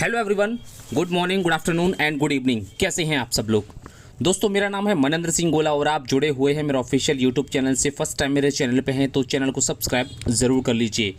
Hello everyone, good morning, good afternoon and good evening. कैसे हैं आप सब लोग? दोस्तों, मेरा नाम है मनेंद्र सिंह गोला और आप जुड़े हुए हैं मेरा ऑफिशियल यूट्यूब चैनल से। फर्स्ट टाइम मेरे चैनल पे हैं तो चैनल को सब्सक्राइब ज़रूर कर लीजिए।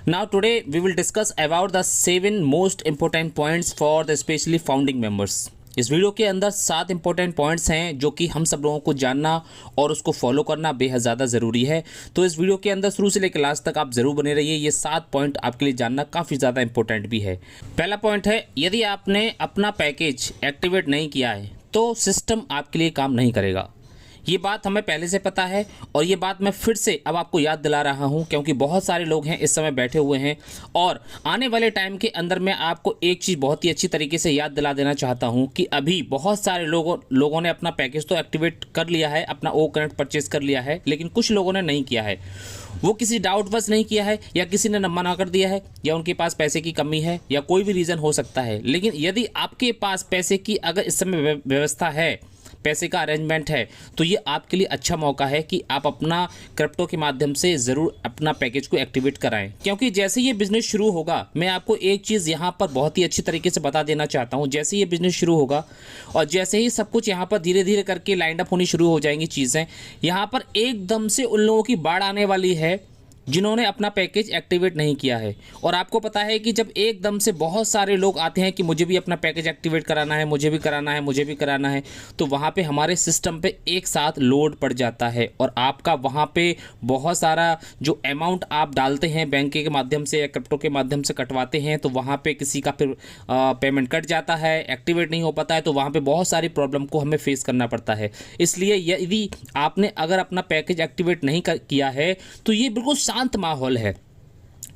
Now today we will discuss about the 7 most important points for the specially founding members. इस वीडियो के अंदर 7 इंपॉर्टेंट पॉइंट्स हैं जो कि हम सब लोगों को जानना और उसको फॉलो करना बेहद ज़्यादा ज़रूरी है। तो इस वीडियो के अंदर शुरू से लेकर लास्ट तक आप ज़रूर बने रहिए। ये 7 पॉइंट आपके लिए जानना काफ़ी ज़्यादा इंपॉर्टेंट भी है। पहला पॉइंट है, यदि आपने अपना पैकेज एक्टिवेट नहीं किया है तो सिस्टम आपके लिए काम नहीं करेगा। ये बात हमें पहले से पता है और ये बात मैं फिर से अब आपको याद दिला रहा हूँ क्योंकि बहुत सारे लोग हैं इस समय बैठे हुए हैं और आने वाले टाइम के अंदर मैं आपको एक चीज़ बहुत ही अच्छी तरीके से याद दिला देना चाहता हूँ कि अभी बहुत सारे लोगों ने अपना पैकेज तो एक्टिवेट कर लिया है, अपना ओ कनेक्ट परचेज कर लिया है, लेकिन कुछ लोगों ने नहीं किया है। वो किसी डाउट बस नहीं किया है या किसी ने मना कर दिया है या उनके पास पैसे की कमी है या कोई भी रीज़न हो सकता है। लेकिन यदि आपके पास पैसे की अगर इस समय व्यवस्था है, पैसे का अरेंजमेंट है, तो ये आपके लिए अच्छा मौका है कि आप अपना क्रिप्टो के माध्यम से ज़रूर अपना पैकेज को एक्टिवेट कराएं। क्योंकि जैसे ये बिज़नेस शुरू होगा, मैं आपको एक चीज़ यहाँ पर बहुत ही अच्छी तरीके से बता देना चाहता हूँ। जैसे ये बिज़नेस शुरू होगा और जैसे ही सब कुछ यहाँ पर धीरे धीरे करके लाइन अप होनी शुरू हो जाएंगी चीज़ें, यहाँ पर एकदम से उन लोगों की बाढ़ आने वाली है जिन्होंने अपना पैकेज एक्टिवेट नहीं किया है। और आपको पता है कि जब एकदम से बहुत सारे लोग आते हैं कि मुझे भी अपना पैकेज एक्टिवेट कराना है, मुझे भी कराना है, मुझे भी कराना है, तो वहाँ पे हमारे सिस्टम पे एक साथ लोड पड़ जाता है और आपका वहाँ पे बहुत सारा जो अमाउंट आप डालते हैं बैंक के माध्यम से या क्रिप्टो के माध्यम से कटवाते हैं, तो वहाँ पे किसी का फिर पेमेंट कट जाता है, एक्टिवेट नहीं हो पाता है, तो वहाँ पर बहुत सारी प्रॉब्लम को हमें फेस करना पड़ता है। इसलिए यदि आपने अगर अपना पैकेज एक्टिवेट नहीं किया है तो ये बिल्कुल शांत माहौल है।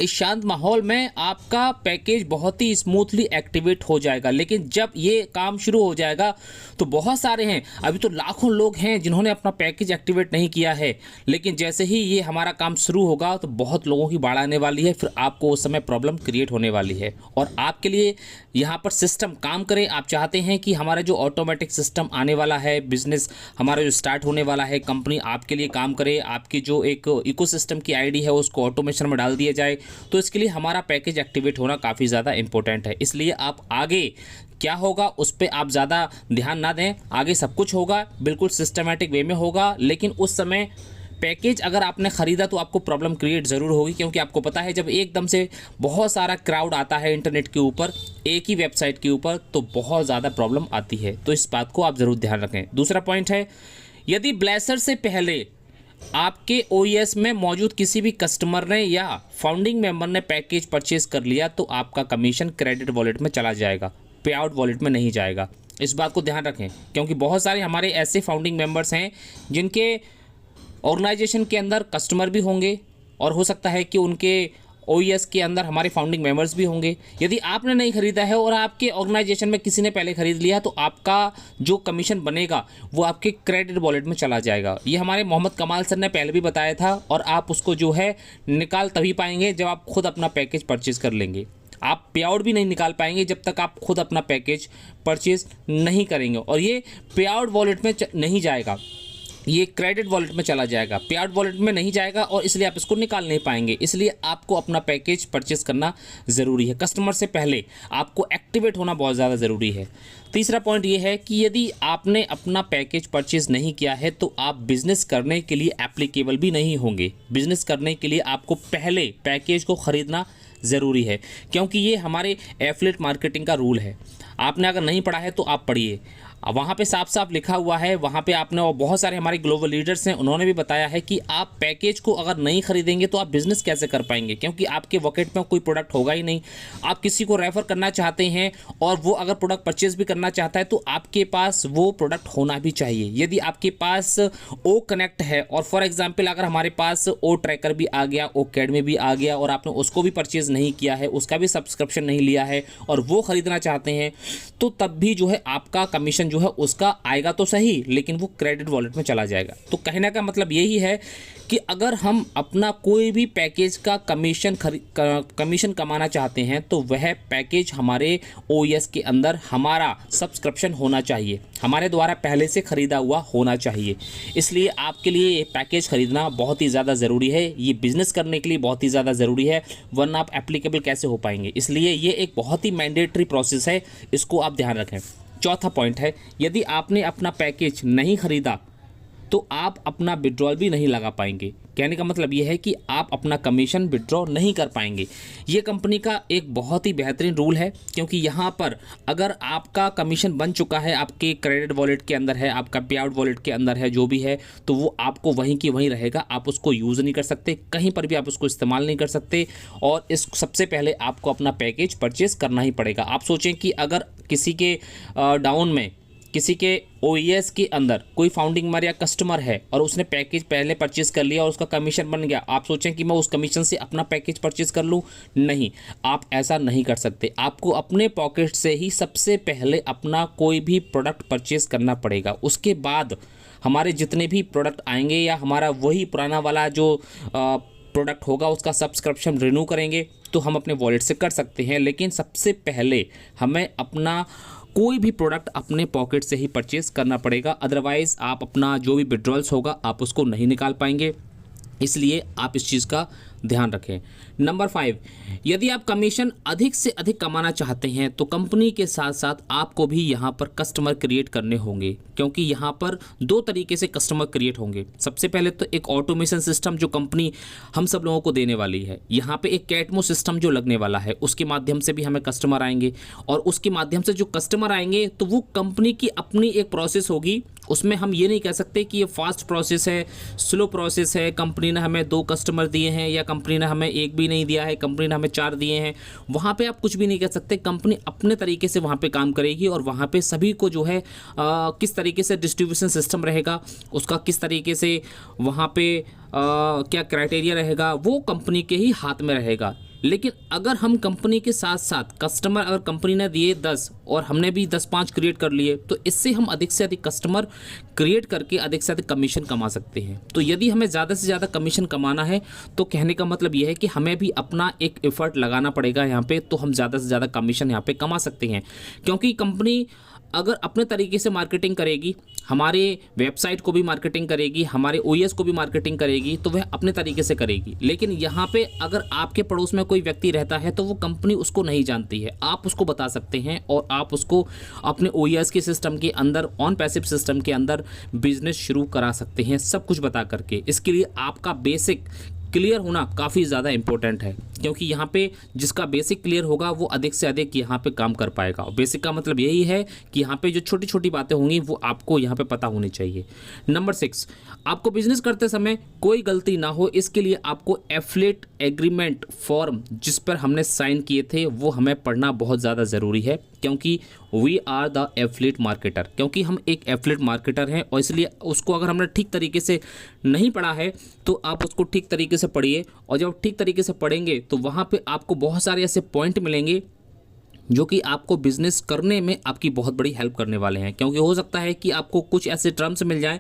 इस शांत माहौल में आपका पैकेज बहुत ही स्मूथली एक्टिवेट हो जाएगा। लेकिन जब ये काम शुरू हो जाएगा तो बहुत सारे हैं, अभी तो लाखों लोग हैं जिन्होंने अपना पैकेज एक्टिवेट नहीं किया है, लेकिन जैसे ही ये हमारा काम शुरू होगा तो बहुत लोगों की बाढ़ आने वाली है, फिर आपको उस समय प्रॉब्लम क्रिएट होने वाली है। और आपके लिए यहाँ पर सिस्टम काम करे। आप चाहते हैं कि हमारा जो ऑटोमेटिक सिस्टम आने वाला है, बिजनेस हमारा जो स्टार्ट होने वाला है, कंपनी आपके लिए काम करे, आपकी जो एक इकोसिस्टम की आईडी है उसको ऑटोमेशन में डाल दिया जाए, तो इसके लिए हमारा पैकेज एक्टिवेट होना काफ़ी ज़्यादा इंपॉर्टेंट है। इसलिए आप आगे क्या होगा उस पर आप ज़्यादा ध्यान ना दें। आगे सब कुछ होगा बिल्कुल सिस्टमेटिक वे में होगा, लेकिन उस समय पैकेज अगर आपने ख़रीदा तो आपको प्रॉब्लम क्रिएट ज़रूर होगी। क्योंकि आपको पता है जब एकदम से बहुत सारा क्राउड आता है इंटरनेट के ऊपर, एक ही वेबसाइट के ऊपर, तो बहुत ज़्यादा प्रॉब्लम आती है। तो इस बात को आप ज़रूर ध्यान रखें। दूसरा पॉइंट है, यदि ब्लेसर से पहले आपके ओईएस में मौजूद किसी भी कस्टमर ने या फाउंडिंग मेंबर ने पैकेज परचेज कर लिया तो आपका कमीशन क्रेडिट वॉलेट में चला जाएगा, पे आउट वॉलेट में नहीं जाएगा। इस बात को ध्यान रखें क्योंकि बहुत सारे हमारे ऐसे फाउंडिंग मेंबर्स हैं जिनके ऑर्गेनाइजेशन के अंदर कस्टमर भी होंगे और हो सकता है कि उनके ओईएस के अंदर हमारे फाउंडिंग मेंबर्स भी होंगे। यदि आपने नहीं खरीदा है और आपके ऑर्गेनाइजेशन में किसी ने पहले खरीद लिया तो आपका जो कमीशन बनेगा वो आपके क्रेडिट वॉलेट में चला जाएगा। ये हमारे मोहम्मद कमाल सर ने पहले भी बताया था और आप उसको जो है निकाल तभी पाएंगे जब आप खुद अपना पैकेज परचेज कर लेंगे। आप पे आउट भी नहीं निकाल पाएंगे जब तक आप खुद अपना पैकेज परचेज नहीं करेंगे। और ये पे आउट वॉलेट में नहीं जाएगा, ये क्रेडिट वॉलेट में चला जाएगा, पे आउट वॉलेट में नहीं जाएगा और इसलिए आप इसको निकाल नहीं पाएंगे। इसलिए आपको अपना पैकेज परचेज करना ज़रूरी है। कस्टमर से पहले आपको एक्टिवेट होना बहुत ज़्यादा ज़रूरी है। तीसरा पॉइंट ये है कि यदि आपने अपना पैकेज परचेज नहीं किया है तो आप बिज़नेस करने के लिए एप्लीकेबल भी नहीं होंगे। बिज़नेस करने के लिए आपको पहले पैकेज को ख़रीदना ज़रूरी है क्योंकि ये हमारे एफिलिएट मार्केटिंग का रूल है। आपने अगर नहीं पढ़ा है तो आप पढ़िए, वहाँ पे साफ साफ लिखा हुआ है। वहाँ पे आपने, और बहुत सारे हमारे ग्लोबल लीडर्स हैं उन्होंने भी बताया है कि आप पैकेज को अगर नहीं खरीदेंगे तो आप बिज़नेस कैसे कर पाएंगे, क्योंकि आपके वॉकेट में कोई प्रोडक्ट होगा ही नहीं। आप किसी को रेफ़र करना चाहते हैं और वो अगर प्रोडक्ट परचेज भी करना चाहता है तो आपके पास वो प्रोडक्ट होना भी चाहिए। यदि आपके पास ओ कनेक्ट है और फॉर एग्जाम्पल अगर हमारे पास ओ ट्रैकर भी आ गया, ओ अकेडमी भी आ गया और आपने उसको भी परचेज़ नहीं किया है, उसका भी सब्सक्रिप्शन नहीं लिया है और वो ख़रीदना चाहते हैं, तो तब भी जो है आपका कमीशन कमीशन जो है उसका आएगा तो सही, लेकिन वो क्रेडिट वॉलेट में चला जाएगा। तो कहने का मतलब यही है कि अगर हम अपना कोई भी पैकेज का कमीशन कमाना चाहते हैं तो वह पैकेज हमारे OES के अंदर हमारा सब्सक्रिप्शन होना चाहिए, हमारे द्वारा पहले से ख़रीदा हुआ होना चाहिए। इसलिए आपके लिए ये पैकेज ख़रीदना बहुत ही ज़्यादा ज़रूरी है, ये बिज़नेस करने के लिए बहुत ही ज़्यादा ज़रूरी है, वरना आप एप्लीकेबल कैसे हो पाएंगे। इसलिए ये एक बहुत ही मैंडेटरी प्रोसेस है, इसको आप ध्यान रखें। चौथा पॉइंट है, यदि आपने अपना पैकेज नहीं ख़रीदा तो आप अपना विड्रॉल भी नहीं लगा पाएंगे। कहने का मतलब ये है कि आप अपना कमीशन विड्रॉ नहीं कर पाएंगे। ये कंपनी का एक बहुत ही बेहतरीन रूल है, क्योंकि यहाँ पर अगर आपका कमीशन बन चुका है, आपके क्रेडिट वॉलेट के अंदर है, आपका पे आउट वॉलेट के अंदर है, जो भी है, तो वो आपको वहीं की वहीं रहेगा। आप उसको यूज़ नहीं कर सकते, कहीं पर भी आप उसको इस्तेमाल नहीं कर सकते। और इस सबसे पहले आपको अपना पैकेज परचेज़ करना ही पड़ेगा। आप सोचें कि अगर किसी के डाउन में, किसी के OES के अंदर कोई फाउंडिंग मेंबर या कस्टमर है और उसने पैकेज पहले परचेज़ कर लिया और उसका कमीशन बन गया, आप सोचें कि मैं उस कमीशन से अपना पैकेज परचेज़ कर लूँ? नहीं, आप ऐसा नहीं कर सकते। आपको अपने पॉकेट से ही सबसे पहले अपना कोई भी प्रोडक्ट परचेज़ करना पड़ेगा। उसके बाद हमारे जितने भी प्रोडक्ट आएंगे या हमारा वही पुराना वाला जो प्रोडक्ट होगा उसका सब्सक्रिप्शन रिन्यू करेंगे तो हम अपने वॉलेट से कर सकते हैं। लेकिन सबसे पहले हमें अपना कोई भी प्रोडक्ट अपने पॉकेट से ही परचेज़ करना पड़ेगा, अदरवाइज़ आप अपना जो भी विड्रॉल्स होगा आप उसको नहीं निकाल पाएंगे। इसलिए आप इस चीज़ का ध्यान रखें। नंबर 5, यदि आप कमीशन अधिक से अधिक कमाना चाहते हैं तो कंपनी के साथ साथ आपको भी यहाँ पर कस्टमर क्रिएट करने होंगे, क्योंकि यहाँ पर 2 तरीके से कस्टमर क्रिएट होंगे। सबसे पहले तो एक ऑटोमेशन सिस्टम जो कंपनी हम सब लोगों को देने वाली है, यहाँ पे एक कैटमो सिस्टम जो लगने वाला है, उसके माध्यम से भी हमें कस्टमर आएंगे। और उसके माध्यम से जो कस्टमर आएंगे तो वो कंपनी की अपनी एक प्रोसेस होगी, उसमें हम ये नहीं कह सकते कि ये फास्ट प्रोसेस है, स्लो प्रोसेस है, कंपनी ने हमें 2 कस्टमर दिए हैं या कंपनी ने हमें 1 भी नहीं दिया है, कंपनी ने हमें 4 दिए हैं। वहाँ पे आप कुछ भी नहीं कह सकते। कंपनी अपने तरीके से वहाँ पे काम करेगी और वहाँ पे सभी को जो है किस तरीके से डिस्ट्रीब्यूशन सिस्टम रहेगा, उसका किस तरीके से वहाँ पे क्या क्राइटेरिया रहेगा, वो कंपनी के ही हाथ में रहेगा। लेकिन अगर हम कंपनी के साथ साथ कस्टमर, अगर कंपनी ने दिए 10 और हमने भी 10-5 क्रिएट कर लिए, तो इससे हम अधिक से अधिक कस्टमर क्रिएट करके अधिक से अधिक कमीशन कमा सकते हैं। तो यदि हमें ज़्यादा से ज़्यादा कमीशन कमाना है तो कहने का मतलब यह है कि हमें भी अपना एक एफर्ट लगाना पड़ेगा यहाँ पे, तो हम ज़्यादा से ज़्यादा कमीशन यहाँ पे कमा सकते हैं। क्योंकि कंपनी अगर अपने तरीके से मार्केटिंग करेगी, हमारे वेबसाइट को भी मार्केटिंग करेगी, हमारे OES को भी मार्केटिंग करेगी, तो वह अपने तरीके से करेगी। लेकिन यहाँ पे अगर आपके पड़ोस में कोई व्यक्ति रहता है तो वो कंपनी उसको नहीं जानती है, आप उसको बता सकते हैं और आप उसको अपने OES के सिस्टम के अंदर, ऑन पैसिव सिस्टम के अंदर बिजनेस शुरू करा सकते हैं, सब कुछ बता करके। इसके लिए आपका बेसिक क्लियर होना काफ़ी ज़्यादा इंपॉर्टेंट है, क्योंकि यहाँ पे जिसका बेसिक क्लियर होगा वो अधिक से अधिक यहाँ पे काम कर पाएगा। और बेसिक का मतलब यही है कि यहाँ पे जो छोटी छोटी बातें होंगी वो आपको यहाँ पे पता होनी चाहिए। नंबर 6, आपको बिजनेस करते समय कोई गलती ना हो, इसके लिए आपको एफिलिएट एग्रीमेंट फॉर्म जिस पर हमने साइन किए थे वो हमें पढ़ना बहुत ज़्यादा ज़रूरी है, क्योंकि we are the affiliate marketer, क्योंकि हम एक एफिलिएट मार्केटर हैं। और इसलिए उसको अगर हमने ठीक तरीके से नहीं पढ़ा है तो आप उसको ठीक तरीके से पढ़िए, और जब ठीक तरीके से पढ़ेंगे तो वहाँ पे आपको बहुत सारे ऐसे पॉइंट मिलेंगे जो कि आपको बिजनेस करने में आपकी बहुत बड़ी हेल्प करने वाले हैं। क्योंकि हो सकता है कि आपको कुछ ऐसे टर्म्स मिल जाएं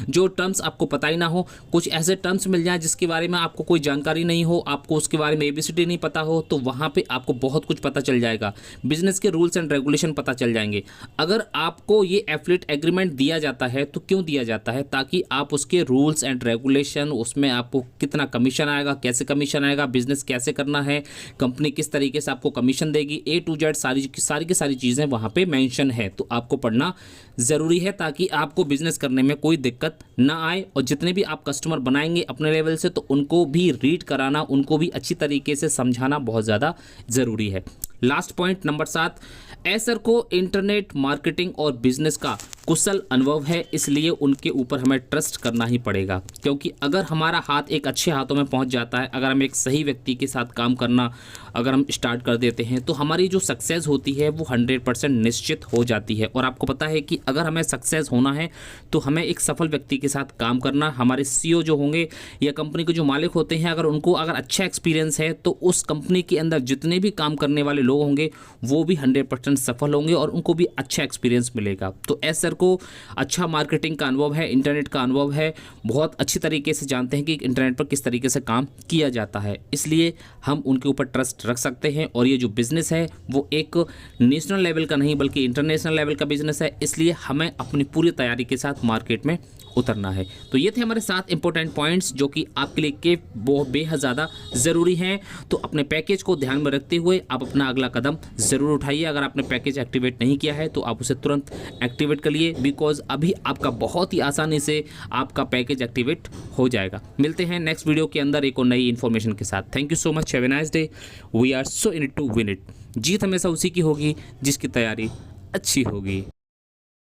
जो टर्म्स आपको पता ही ना हो, कुछ ऐसे टर्म्स मिल जाएं जिसके बारे में आपको कोई जानकारी नहीं हो, आपको उसके बारे में ABCD नहीं पता हो, तो वहाँ पे आपको बहुत कुछ पता चल जाएगा, बिजनेस के रूल्स एंड रेगुलेशन पता चल जाएंगे। अगर आपको ये एफिलिएट एग्रीमेंट दिया जाता है तो क्यों दिया जाता है? ताकि आप उसके रूल्स एंड रेगुलेशन, उसमें आपको कितना कमीशन आएगा, कैसे कमीशन आएगा, बिजनेस कैसे करना है, कंपनी किस तरीके से आपको कमीशन देगी, A to Z सारी की सारी चीज़ें वहाँ पे मेंशन है। तो आपको पढ़ना ज़रूरी है ताकि आपको बिजनेस करने में कोई दिक्कत ना आए। और जितने भी आप कस्टमर बनाएंगे अपने लेवल से, तो उनको भी रीड कराना, उनको भी अच्छी तरीके से समझाना बहुत ज़्यादा ज़रूरी है। लास्ट पॉइंट नंबर 7, एसर को इंटरनेट मार्केटिंग और बिजनेस का कुशल अनुभव है, इसलिए उनके ऊपर हमें ट्रस्ट करना ही पड़ेगा। क्योंकि अगर हमारा हाथ एक अच्छे हाथों में पहुंच जाता है, अगर हम एक सही व्यक्ति के साथ काम करना अगर हम स्टार्ट कर देते हैं, तो हमारी जो सक्सेस होती है वो 100% निश्चित हो जाती है। और आपको पता है कि अगर हमें सक्सेस होना है तो हमें एक सफल व्यक्ति के साथ काम करना, हमारे CEO जो होंगे या कंपनी के जो मालिक होते हैं, अगर उनको अगर अच्छा एक्सपीरियंस है तो उस कंपनी के अंदर जितने भी काम करने वाले लोग होंगे वो भी 100% सफल होंगे और उनको भी अच्छा एक्सपीरियंस मिलेगा। तो एस सर को अच्छा मार्केटिंग का अनुभव है, इंटरनेट का अनुभव है, बहुत अच्छी तरीके से जानते हैं कि इंटरनेट पर किस तरीके से काम किया जाता है, इसलिए हम उनके ऊपर ट्रस्ट रख सकते हैं। और ये जो बिज़नेस है वो एक नेशनल लेवल का नहीं बल्कि इंटरनेशनल लेवल का बिजनेस है, इसलिए हमें अपनी पूरी तैयारी के साथ मार्केट में उतरना है। तो ये थे हमारे 7 इंपॉर्टेंट पॉइंट्स जो कि आपके लिए के बहुत बेहद ज़्यादा ज़रूरी हैं। तो अपने पैकेज को ध्यान में रखते हुए आप अपना अगला कदम ज़रूर उठाइए। अगर आपने पैकेज एक्टिवेट नहीं किया है तो आप उसे तुरंत एक्टिवेट करिए, बिकॉज अभी आपका बहुत ही आसानी से आपका पैकेज एक्टिवेट हो जाएगा। मिलते हैं नेक्स्ट वीडियो के अंदर एक और नई इन्फॉर्मेशन के साथ। Thank you so much, have a nice day. We are so in it to win it. जीत हमेशा उसी की होगी जिसकी तैयारी अच्छी होगी।